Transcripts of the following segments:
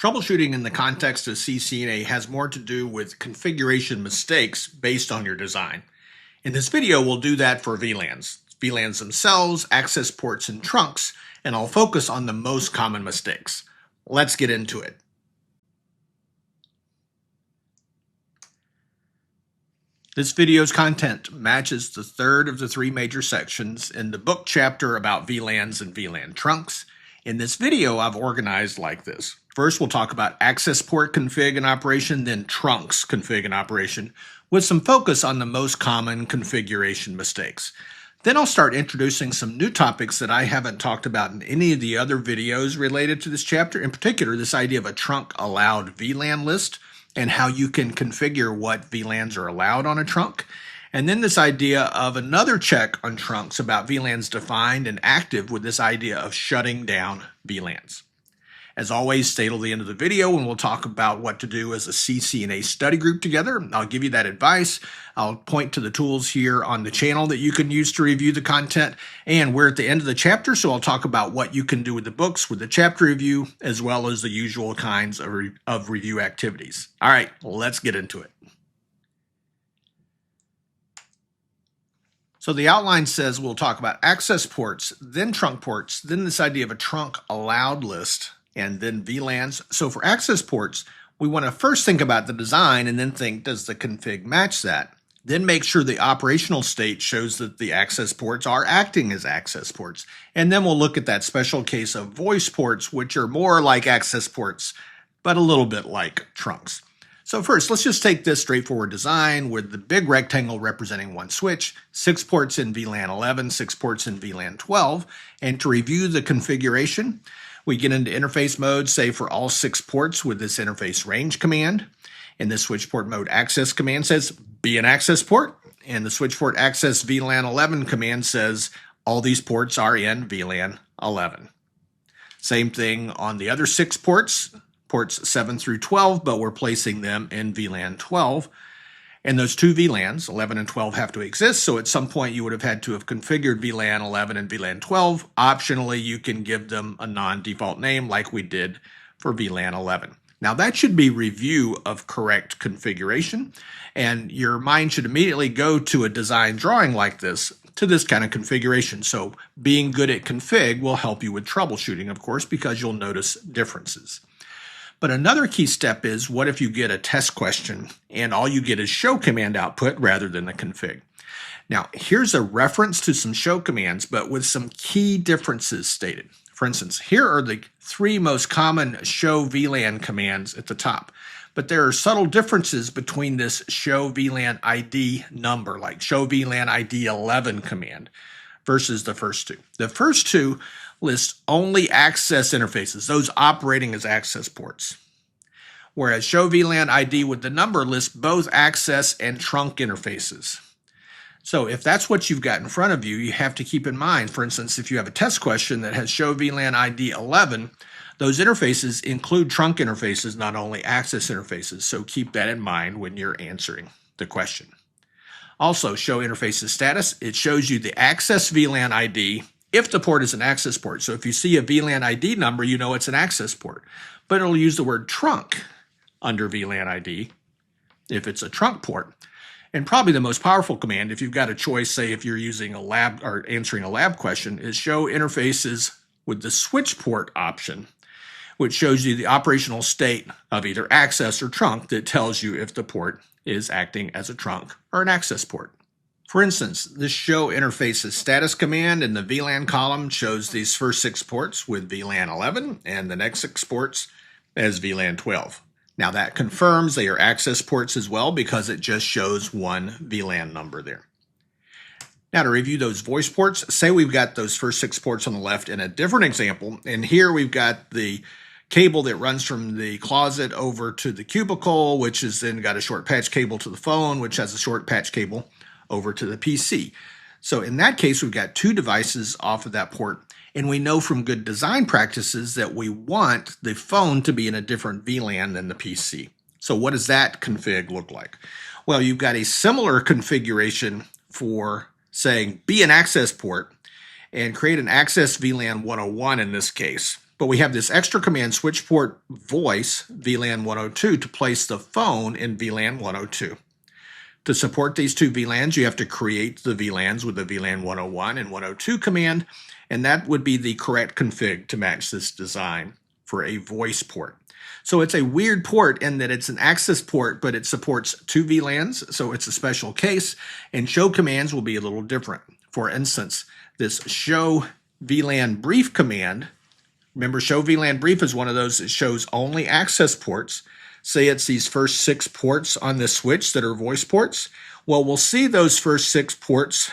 Troubleshooting in the context of CCNA has more to do with configuration mistakes based on your design. In this video, we'll do that for VLANs. VLANs themselves, access ports, and trunks, and I'll focus on the most common mistakes. Let's get into it. This video's content matches the third of the three major sections in the book chapter about VLANs and VLAN trunks. In this video, I've organized like this. First, we'll talk about access port config and operation, then trunks config and operation, with some focus on the most common configuration mistakes. Then I'll start introducing some new topics that I haven't talked about in any of the other videos related to this chapter, in particular this idea of a trunk allowed VLAN list and how you can configure what VLANs are allowed on a trunk. And then this idea of another check on trunks about VLANs defined and active with this idea of shutting down VLANs. As always, stay till the end of the video and we'll talk about what to do as a CCNA study group together. I'll give you that advice. I'll point to the tools here on the channel that you can use to review the content. And we're at the end of the chapter, so I'll talk about what you can do with the books with the chapter review, as well as the usual kinds of review activities. All right, let's get into it. So the outline says we'll talk about access ports, then trunk ports, then this idea of a trunk allowed list, and then VLANs. So for access ports, we want to first think about the design and then think, does the config match that? Then make sure the operational state shows that the access ports are acting as access ports. And then we'll look at that special case of voice ports, which are more like access ports, but a little bit like trunks. So first, let's just take this straightforward design with the big rectangle representing one switch, 6 ports in VLAN 11, 6 ports in VLAN 12. And to review the configuration, we get into interface mode, say for all 6 ports with this interface range command. In the switch port mode access command says be an access port. And the switch port access VLAN 11 command says all these ports are in VLAN 11. Same thing on the other 6 ports, ports 7 through 12, but we're placing them in VLAN 12. And those two VLANs, 11 and 12, have to exist. So at some point you would have had to have configured VLAN 11 and VLAN 12. Optionally, you can give them a non-default name like we did for VLAN 11. Now that should be review of correct configuration. And your mind should immediately go to a design drawing like this to this kind of configuration. So being good at config will help you with troubleshooting, of course, because you'll notice differences. But another key step is, what if you get a test question and all you get is show command output rather than the config? Now, here's a reference to some show commands, but with some key differences stated. For instance, here are the 3 most common show VLAN commands at the top. But there are subtle differences between this show VLAN ID number, like show VLAN ID 11 command, versus the first 2. The first 2 list only access interfaces, those operating as access ports. Whereas show VLAN ID with the number lists both access and trunk interfaces. So if that's what you've got in front of you, you have to keep in mind, for instance, if you have a test question that has show VLAN ID 11, those interfaces include trunk interfaces, not only access interfaces. So keep that in mind when you're answering the question. Also, show interfaces status, it shows you the access VLAN ID if the port is an access port. So if you see a VLAN ID number, you know it's an access port. But it'll use the word trunk under VLAN ID if it's a trunk port. And probably the most powerful command, if you've got a choice, say if you're using a lab or answering a lab question, is show interfaces with the switch port option, which shows you the operational state of either access or trunk that tells you if the port is acting as a trunk or an access port. For instance, this show interfaces status command in the VLAN column shows these first 6 ports with VLAN 11 and the next 6 ports as VLAN 12. Now that confirms they are access ports as well because it just shows one VLAN number there. Now to review those voice ports, say we've got those first 6 ports on the left in a different example, and here we've got the cable that runs from the closet over to the cubicle, which has then got a short patch cable to the phone, which has a short patch cable over to the PC. So in that case, we've got 2 devices off of that port, and we know from good design practices that we want the phone to be in a different VLAN than the PC. So what does that config look like? Well, you've got a similar configuration for saying be an access port and create an access VLAN 101 in this case. but we have this extra command, switch port voice VLAN 102, to place the phone in VLAN 102. To support these two VLANs, you have to create the VLANs with the VLAN 101 and 102 command, and that would be the correct config to match this design for a voice port. So it's a weird port in that it's an access port, but it supports two VLANs, so it's a special case, and show commands will be a little different. For instance, this show VLAN brief command, remember show VLAN brief is one of those that shows only access ports. Say it's these first 6 ports on this switch that are voice ports. Well, we'll see those first 6 ports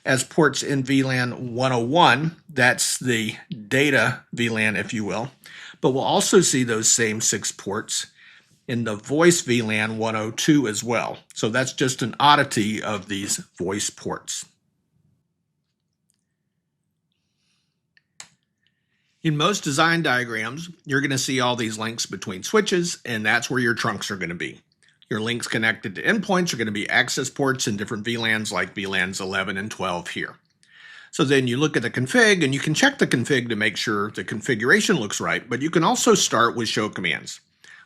as ports in VLAN 101. That's the data VLAN, if you will. But we'll also see those same 6 ports in the voice VLAN 102 as well. So that's just an oddity of these voice ports. In most design diagrams, you're going to see all these links between switches, and that's where your trunks are going to be. Your links connected to endpoints are going to be access ports in different VLANs like VLANs 11 and 12 here. So then you look at the config, and you can check the config to make sure the configuration looks right, but you can also start with show commands,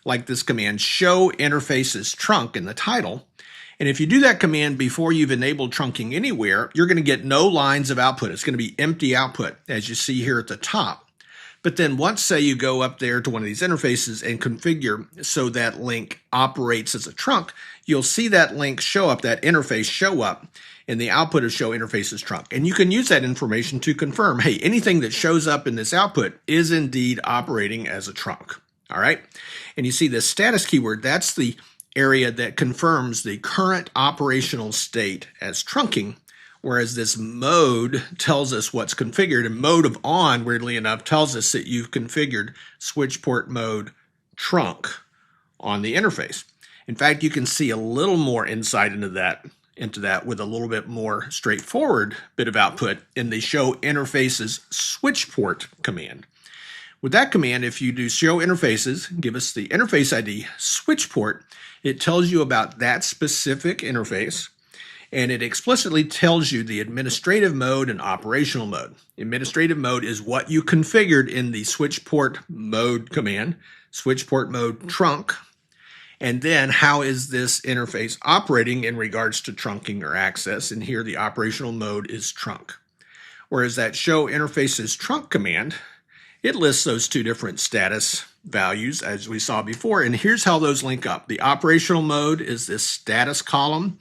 like this command, show interfaces trunk in the title. And if you do that command before you've enabled trunking anywhere, you're going to get no lines of output. It's going to be empty output, as you see here at the top. But then once, say, you go up there to one of these interfaces and configure so that link operates as a trunk, you'll see that link show up, that interface show up in the output of show interfaces trunk. And you can use that information to confirm, hey, anything that shows up in this output is indeed operating as a trunk. All right. And you see the status keyword, that's the area that confirms the current operational state as trunking. Whereas this mode tells us what's configured, and mode of on, weirdly enough, tells us that you've configured switch port mode trunk on the interface. In fact, you can see a little more insight into that with a little bit more straightforward bit of output in the show interfaces switch port command. With that command, if you do show interfaces, give us the interface ID switch port, it tells you about that specific interface. And it explicitly tells you the administrative mode and operational mode. Administrative mode is what you configured in the switch port mode command, switch port mode trunk, and then how is this interface operating in regards to trunking or access, and here the operational mode is trunk. Whereas that show interfaces trunk command, it lists those two different status values as we saw before, and here's how those link up. The operational mode is this status column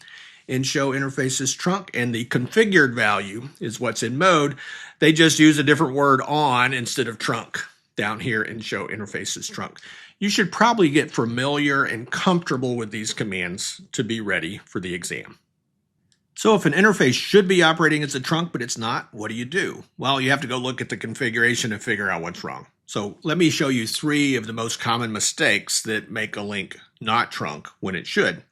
in show interfaces trunk, and the configured value is what's in mode. They just use a different word on instead of trunk down here in show interfaces trunk. You should probably get familiar and comfortable with these commands to be ready for the exam. So if an interface should be operating as a trunk, but it's not, what do? Well, you have to go look at the configuration and figure out what's wrong. So let me show you 3 of the most common mistakes that make a link not trunk when it should.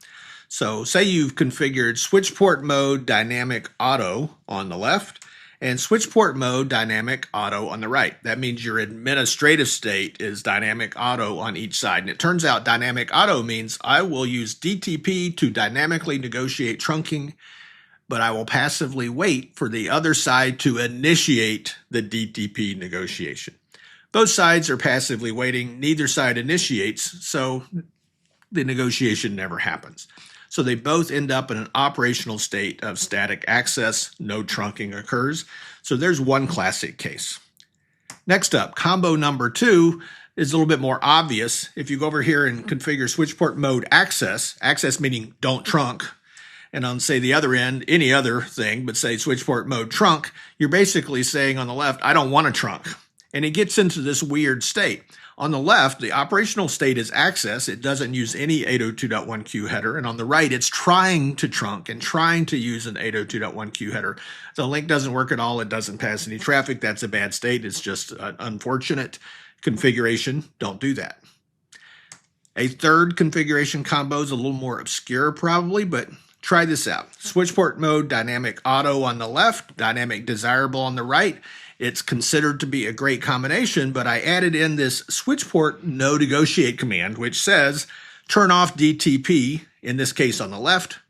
So say you've configured switch port mode dynamic auto on the left and switch port mode dynamic auto on the right. That means your administrative state is dynamic auto on each side. And it turns out dynamic auto means I will use DTP to dynamically negotiate trunking, but I will passively wait for the other side to initiate the DTP negotiation. Both sides are passively waiting. Neither side initiates, so the negotiation never happens. So they both end up in an operational state of static access, no trunking occurs. So there's one classic case. Next up, combo number 2 is a little bit more obvious. If you go over here and configure switch port mode access, access meaning don't trunk, and on, say, the other end, any other thing, but say switch port mode trunk, you're basically saying on the left, I don't want a trunk. And it gets into this weird state. On the left, the operational state is access. It doesn't use any 802.1q header. And on the right, it's trying to trunk and trying to use an 802.1q header. The link doesn't work at all. It doesn't pass any traffic. That's a bad state. It's just an unfortunate configuration. Don't do that. A third configuration combo is a little more obscure probably, but try this out. Switch port mode, dynamic auto on the left, dynamic desirable on the right. It's considered to be a great combination, but I added in this switch port no negotiate command, which says turn off DTP, in this case on the left,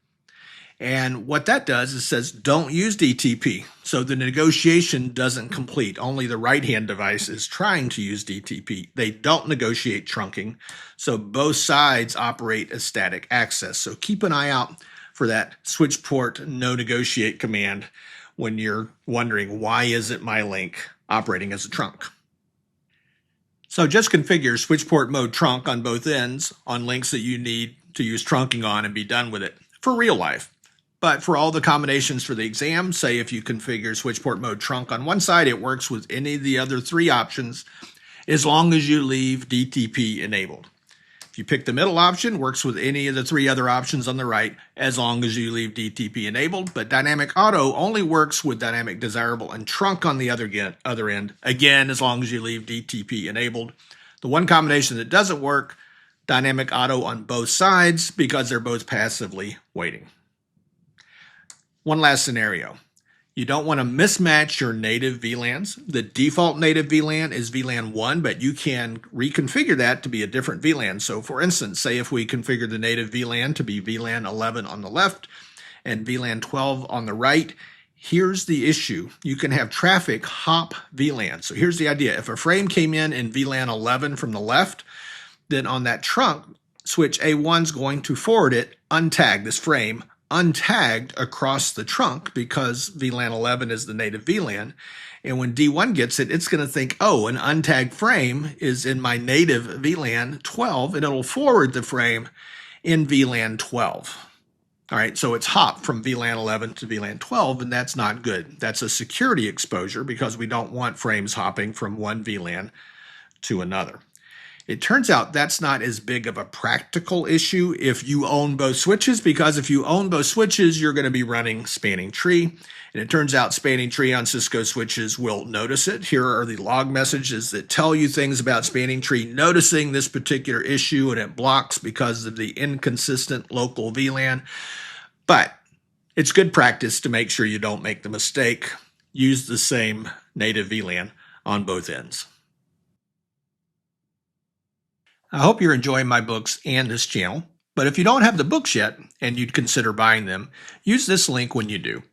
And what that does is says don't use DTP. So the negotiation doesn't complete. Only the right-hand device is trying to use DTP. They don't negotiate trunking. So both sides operate as static access. So keep an eye out for that switch port no negotiate command when you're wondering why isn't my link operating as a trunk. So just configure switch port mode trunk on both ends on links that you need to use trunking on and be done with it for real life. But for all the combinations for the exam, say if you configure switch port mode trunk on one side, it works with any of the other three options as long as you leave DTP enabled. If you pick the middle option, works with any of the three other options on the right as long as you leave DTP enabled. But dynamic auto only works with dynamic desirable and trunk on the other end, again, as long as you leave DTP enabled. The one combination that doesn't work, dynamic auto on both sides because they're both passively waiting. One last scenario. You don't want to mismatch your native VLANs. The default native VLAN is VLAN 1, but you can reconfigure that to be a different VLAN. So for instance, say if we configure the native VLAN to be VLAN 11 on the left and VLAN 12 on the right, here's the issue. You can have traffic hop VLAN. So here's the idea. If a frame came in VLAN 11 from the left, then on that trunk, switch A1 is going to forward it, untag this frame, untagged across the trunk because VLAN 11 is the native VLAN. And when D1 gets it, it's going to think, oh, an untagged frame is in my native VLAN 12, and it'll forward the frame in VLAN 12. All right, so it's hopped from VLAN 11 to VLAN 12, and that's not good. That's a security exposure because we don't want frames hopping from one VLAN to another. It turns out that's not as big of a practical issue if you own both switches, because if you own both switches, you're going to be running spanning tree. And it turns out spanning tree on Cisco switches will notice it. Here are the log messages that tell you things about spanning tree noticing this particular issue, and it blocks because of the inconsistent local VLAN. But it's good practice to make sure you don't make the mistake. Use the same native VLAN on both ends. I hope you're enjoying my books and this channel, but if you don't have the books yet and you'd consider buying them, use this link when you do.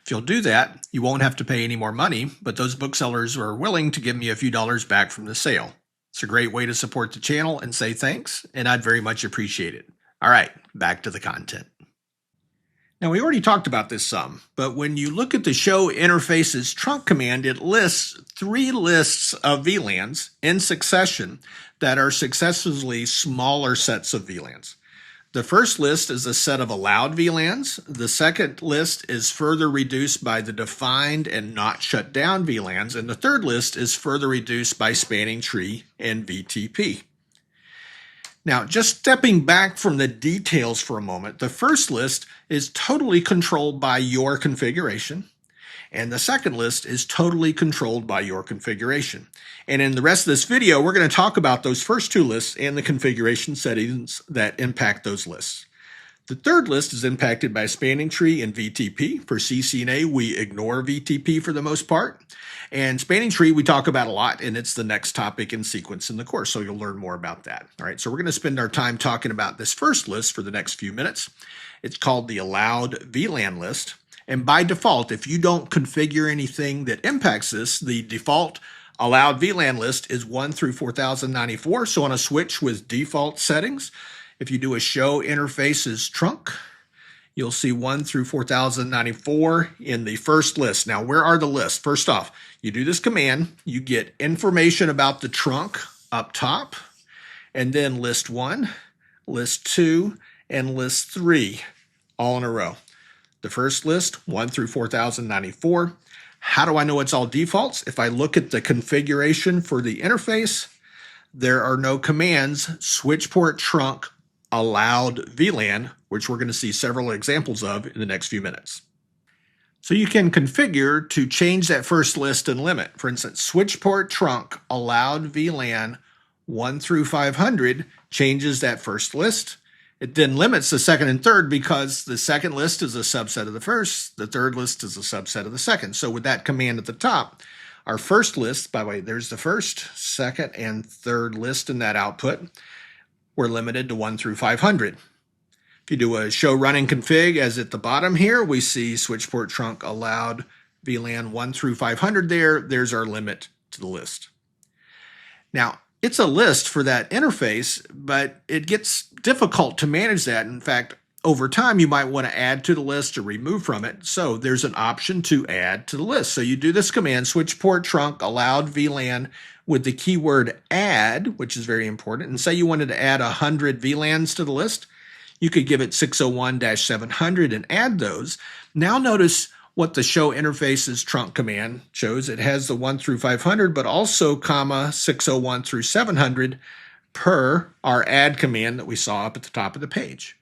If you'll do that, you won't have to pay any more money, but those booksellers are willing to give me a few dollars back from the sale. It's a great way to support the channel and say thanks, and I'd very much appreciate it. All right, back to the content. Now, we already talked about this some, but when you look at the show interfaces trunk command, it lists 3 lists of VLANs in succession that are successively smaller sets of VLANs. The first list is a set of allowed VLANs. The second list is further reduced by the defined and not shut down VLANs. And the third list is further reduced by spanning tree and VTP. Now, just stepping back from the details for a moment, the first list is totally controlled by your configuration, and the second list is totally controlled by your configuration. And in the rest of this video, we're going to talk about those first 2 lists and the configuration settings that impact those lists. The third list is impacted by spanning tree and VTP. For CCNA, we ignore VTP for the most part. And spanning tree we talk about a lot, and it's the next topic in sequence in the course, so you'll learn more about that. All right, so we're going to spend our time talking about this first list for the next few minutes. It's called the allowed VLAN list. And by default, if you don't configure anything that impacts this, the default allowed VLAN list is 1 through 4094. So on a switch with default settings, if you do a show interfaces trunk, you'll see 1 through 4094 in the first list. Now, where are the lists? First off, you do this command, you get information about the trunk up top, and then list 1, list 2, and list 3 all in a row. The first list, 1 through 4094. How do I know it's all defaults? If I look at the configuration for the interface, there are no commands, switch port trunk, allowed VLAN, which we're going to see several examples of in the next few minutes. So you can configure to change that first list and limit. For instance, switch port trunk, allowed VLAN 1 through 500 changes that first list. It then limits the second and third because the second list is a subset of the first, the third list is a subset of the second. So with that command at the top, our first list, by the way, there's the first, second, and third list in that output. We're limited to 1 through 500. If you do a show running config, as at the bottom here, we see switch port trunk allowed VLAN 1 through 500 there. There's our limit to the list. Now, it's a list for that interface, but it gets difficult to manage that. In fact, over time, you might want to add to the list or remove from it. So there's an option to add to the list. So you do this command, switch port trunk allowed VLAN with the keyword add, which is very important. And say you wanted to add 100 VLANs to the list, you could give it 601-700 and add those. Now notice what the show interfaces trunk command shows. It has the 1 through 500, but also comma 601 through 700 per our add command that we saw up at the top of the page.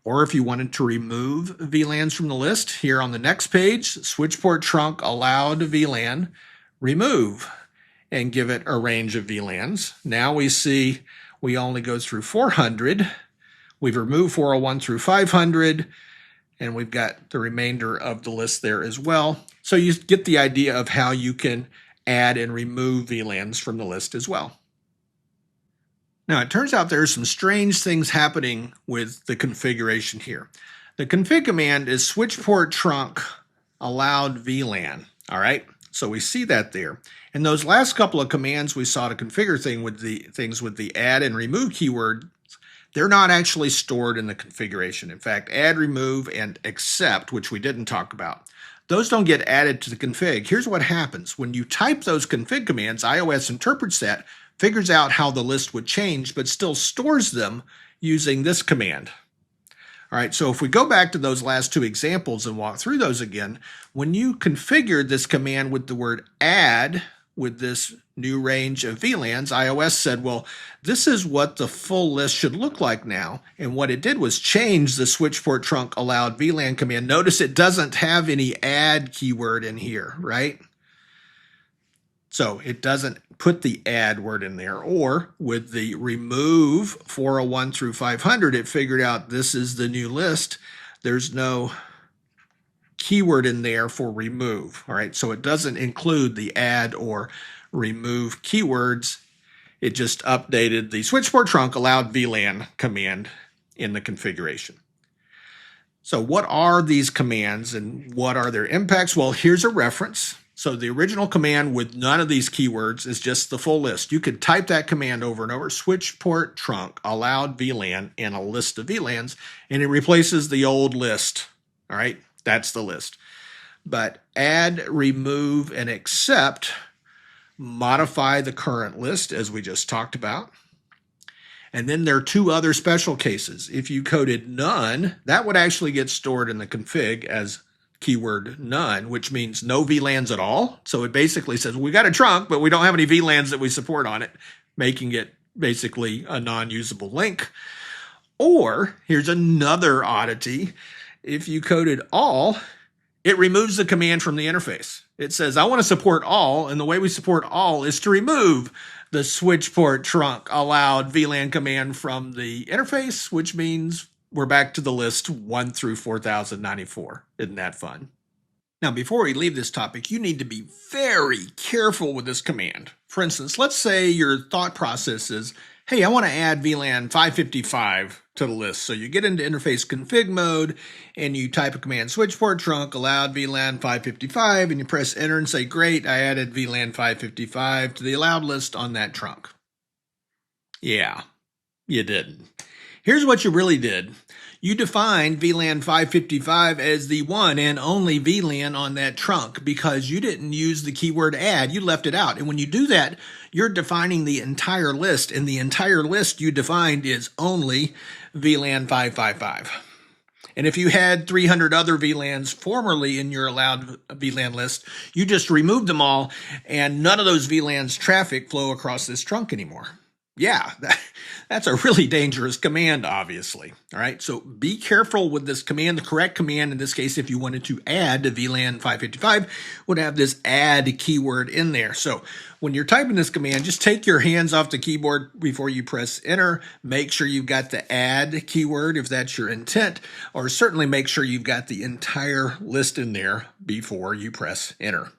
Or if you wanted to remove VLANs from the list, here on the next page, switch port trunk allowed VLAN remove and give it a range of VLANs. Now we see we only go through 400. We've removed 401 through 500. And we've got the remainder of the list there as well. So you get the idea of how you can add and remove VLANs from the list as well. Now, it turns out there are some strange things happening with the configuration here. The config command is switch port trunk allowed VLAN. All right, so we see that there. And those last couple of commands we saw to configure things with the add and remove keyword, they're not actually stored in the configuration. In fact, add, remove, and accept, which we didn't talk about, those don't get added to the config. Here's what happens. When you type those config commands, iOS interprets that, figures out how the list would change, but still stores them using this command. All right, so if we go back to those last two examples and walk through those again, when you configured this command with the word add, with this new range of VLANs, iOS said, well, this is what the full list should look like now. And what it did was change the switch port trunk allowed VLAN command. Notice it doesn't have any add keyword in here, right? So it doesn't put the add word in there. Or with the remove 401 through 500, it figured out this is the new list. There's no keyword in there for remove. All right, so it doesn't include the add or remove keywords. It just updated the switch port trunk allowed VLAN command in the configuration. So what are these commands and what are their impacts? Well, here's a reference. So the original command with none of these keywords is just the full list. You could type that command over and over, switch port trunk allowed VLAN and a list of VLANs, and it replaces the old list. All right, that's the list. But add, remove, and accept modify the current list, as we just talked about. And then there are two other special cases. If you coded none, that would actually get stored in the config as keyword none, which means no VLANs at all. So it basically says, we got a trunk, but we don't have any VLANs that we support on it, making it basically a non-usable link. Or here's another oddity. If you coded all, it removes the command from the interface. It says, I want to support all, and the way we support all is to remove the switch port trunk allowed VLAN command from the interface, which means we're back to the list 1 through 4094. Isn't that fun? Now, before we leave this topic, you need to be very careful with this command. For instance, let's say your thought process is, hey, I want to add VLAN 555 to the list. So you get into interface config mode and you type a command, switch port trunk allowed VLAN 555, and you press enter and say, great, I added VLAN 555 to the allowed list on that trunk. Yeah, you didn't. Here's what you really did. You defined VLAN 555 as the one and only VLAN on that trunk because you didn't use the keyword add. You left it out. And when you do that, you're defining the entire list, and the entire list you defined is only VLAN 555. And if you had 300 other VLANs formerly in your allowed VLAN list, you just removed them all, and none of those VLANs traffic flow across this trunk anymore. Yeah, that's a really dangerous command, obviously. All right, so be careful with this command. The correct command in this case, if you wanted to add to VLAN 555, would have this add keyword in there. So when you're typing this command, just take your hands off the keyboard before you press enter. Make sure you've got the add keyword if that's your intent, or certainly make sure you've got the entire list in there before you press enter.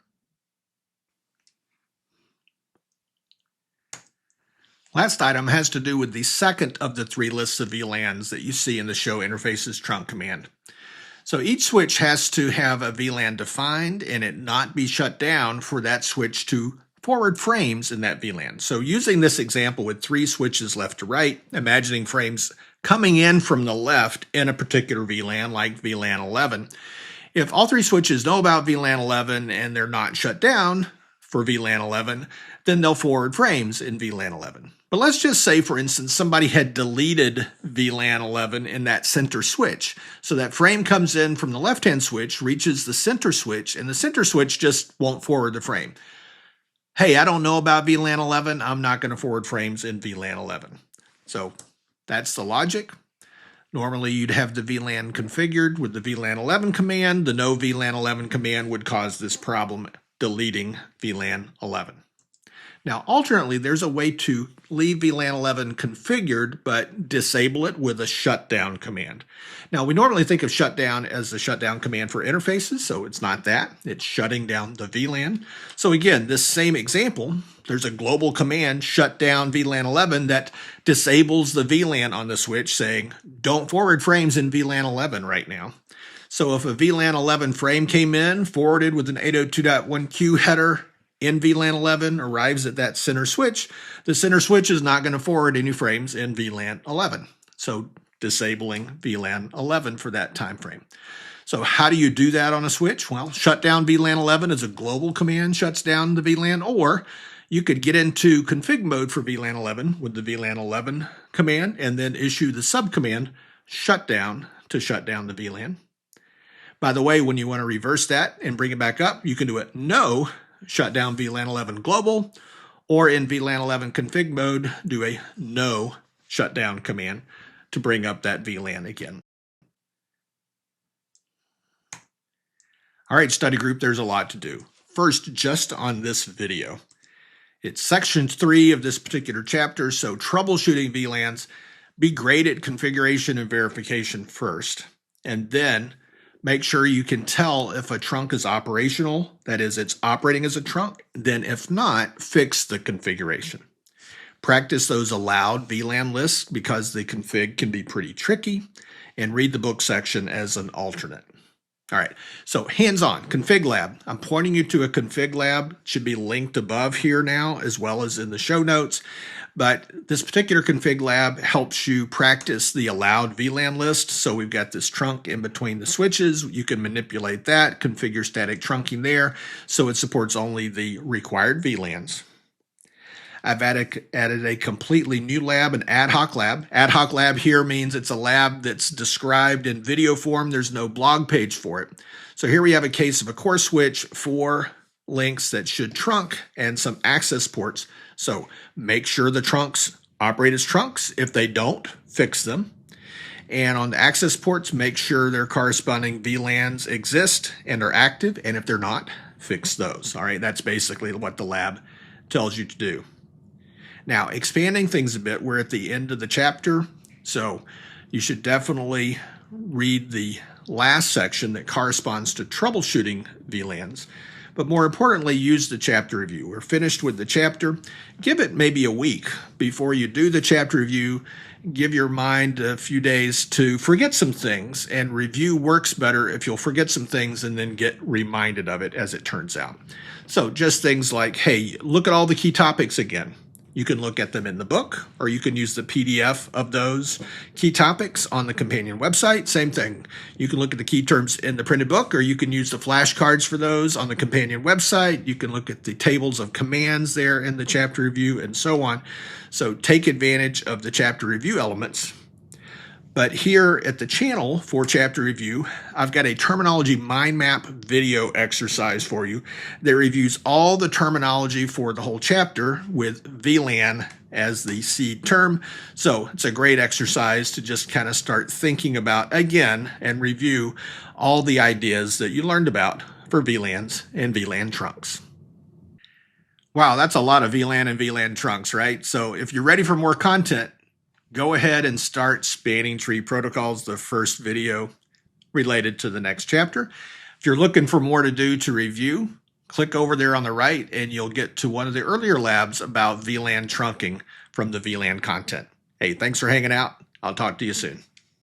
Last item has to do with the second of the three lists of VLANs that you see in the Show Interfaces trunk command. So each switch has to have a VLAN defined and it not be shut down for that switch to forward frames in that VLAN. So using this example with three switches left to right, imagining frames coming in from the left in a particular VLAN like VLAN 11, if all three switches know about VLAN 11 and they're not shut down for VLAN 11, then they'll forward frames in VLAN 11. But let's just say, for instance, somebody had deleted VLAN 11 in that center switch. So that frame comes in from the left-hand switch, reaches the center switch, and the center switch just won't forward the frame. Hey, I don't know about VLAN 11. I'm not going to forward frames in VLAN 11. So that's the logic. Normally, you'd have the VLAN configured with the VLAN 11 command. The no VLAN 11 command would cause this problem, deleting VLAN 11. Now, alternately, there's a way to leave VLAN 11 configured, but disable it with a shutdown command. Now, we normally think of shutdown as the shutdown command for interfaces, so it's not that. It's shutting down the VLAN. So again, this same example, there's a global command, shut down VLAN 11, that disables the VLAN on the switch, saying, don't forward frames in VLAN 11 right now. So if a VLAN 11 frame came in, forwarded with an 802.1q header, in VLAN 11 arrives at that center switch, the center switch is not going to forward any frames in VLAN 11. So disabling VLAN 11 for that time frame. So how do you do that on a switch? Well, shut down VLAN 11 is a global command, shuts down the VLAN, or you could get into config mode for VLAN 11 with the VLAN 11 command and then issue the subcommand shutdown to shut down the VLAN. By the way, when you want to reverse that and bring it back up, you can do it no shut down VLAN 11 global, or in VLAN 11 config mode, do a no shutdown command to bring up that VLAN again. All right, study group, there's a lot to do. First, just on this video. It's section 3 of this particular chapter, so troubleshooting VLANs, be great at configuration and verification first, and then make sure you can tell if a trunk is operational, that is, it's operating as a trunk. Then if not, fix the configuration. Practice those allowed VLAN lists because the config can be pretty tricky, and read the book section as an alternate. All right, so hands-on, config lab. I'm pointing you to a config lab. It should be linked above here now, as well as in the show notes. But this particular config lab helps you practice the allowed VLAN list. So we've got this trunk in between the switches. You can manipulate that, configure static trunking there, so it supports only the required VLANs. I've added a completely new lab, an ad hoc lab. Ad hoc lab here means it's a lab that's described in video form. There's no blog page for it. So here we have a case of a core switch, 4 links that should trunk, and some access ports. So make sure the trunks operate as trunks. If they don't, fix them. And on the access ports, make sure their corresponding VLANs exist and are active. And if they're not, fix those. All right, that's basically what the lab tells you to do. Now, expanding things a bit, we're at the end of the chapter, so you should definitely read the last section that corresponds to troubleshooting VLANs. But more importantly, use the chapter review. We're finished with the chapter. Give it maybe a week before you do the chapter review. Give your mind a few days to forget some things, and review works better if you'll forget some things and then get reminded of it as it turns out. So just things like, hey, look at all the key topics again. You can look at them in the book, or you can use the PDF of those key topics on the companion website. Same thing. You can look at the key terms in the printed book, or you can use the flashcards for those on the companion website. You can look at the tables of commands there in the chapter review and so on. So take advantage of the chapter review elements. But here at the channel for chapter review, I've got a terminology mind map video exercise for you that reviews all the terminology for the whole chapter with VLAN as the seed term. So it's a great exercise to just kind of start thinking about again and review all the ideas that you learned about for VLANs and VLAN trunks. Wow, that's a lot of VLAN and VLAN trunks, right? So if you're ready for more content, go ahead and start Spanning Tree Protocols, the first video related to the next chapter. If you're looking for more to do to review, click over there on the right and you'll get to one of the earlier labs about VLAN trunking from the VLAN content. Hey, thanks for hanging out. I'll talk to you soon.